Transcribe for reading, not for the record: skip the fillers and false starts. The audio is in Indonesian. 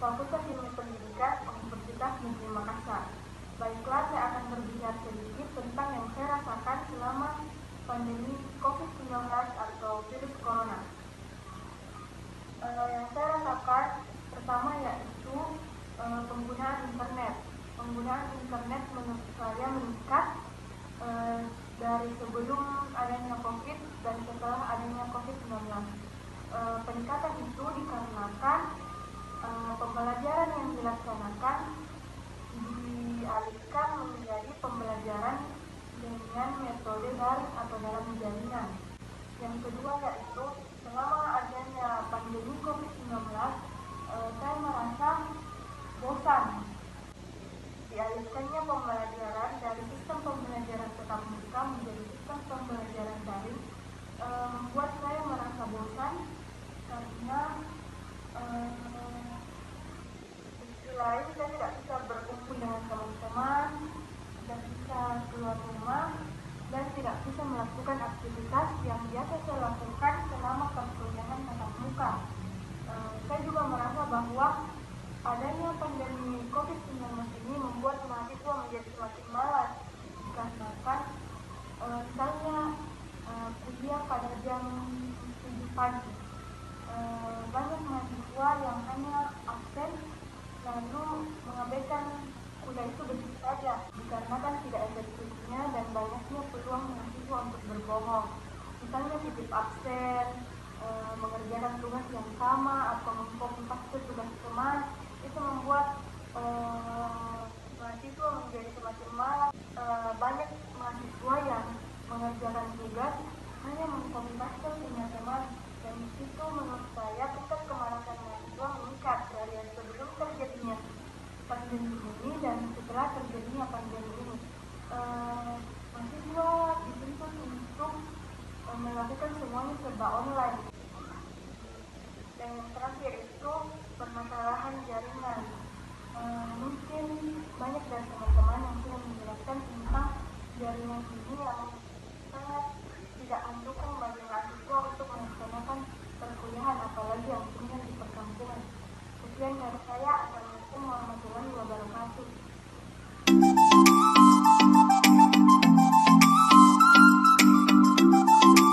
Fakultas Ilmu Pendidikan Universitas Negeri Makassar. Baiklah, saya akan berbicara sedikit tentang yang saya rasakan selama pandemi COVID-19 atau virus corona. Yang saya rasakan pertama yaitu penggunaan internet. Penggunaan internet menurut saya meningkat dari sebelum adanya COVID dan setelah adanya COVID-19. Peningkatan itu dikarenakan pembelajaran yang dilaksanakan dialihkan menjadi pembelajaran dengan metode daring atau dalam jaringan. Yang kedua yaitu selama adanya pandemi COVID-19, saya merasa bosan. Dialihkannya pembelajaran dari sistem pembelajaran tatap muka menjadi sistem pembelajaran daring membuat saya merasa bosan karena sisi lain saya tidak bisa berkumpul dengan teman-teman, tidak bisa keluar rumah, dan tidak bisa melakukan aktivitas yang biasa saya lakukan selama perkuliahan tatap muka. Saya juga merasa bahwa adanya pandemi COVID-19 ini membuat mahasiswa menjadi semakin malas dikarenakan misalnya kuliah pada jam 7 pagi. Banyak mahasiswa yang hanya absen lalu mengabaikan kuliah itu begitu saja dikarenakan tidak efektifnya dan banyaknya peluang mahasiswa untuk berbohong. Misalnya titip absen, mengerjakan tugas yang sama atau mengcopy-paste tugas teman, itu membuat mahasiswa menjadi semakin malas. Banyak mahasiswa yang mengerjakan tugas hanya mengcopy-paste punya teman, dan itu menurut saya tingkat kemalasan mahasiswa meningkat dari yang sebelum terjadinya pandemi ini dan setelah terjadinya pandemi ini. Mahasiswa dituntut untuk melakukan semuanya serba online. Dan yang terakhir itu permasalahan jaringan. Mungkin banyak dari teman-teman yang sudah menjelaskan tentang jaringan ini yang sangat tidak mendukung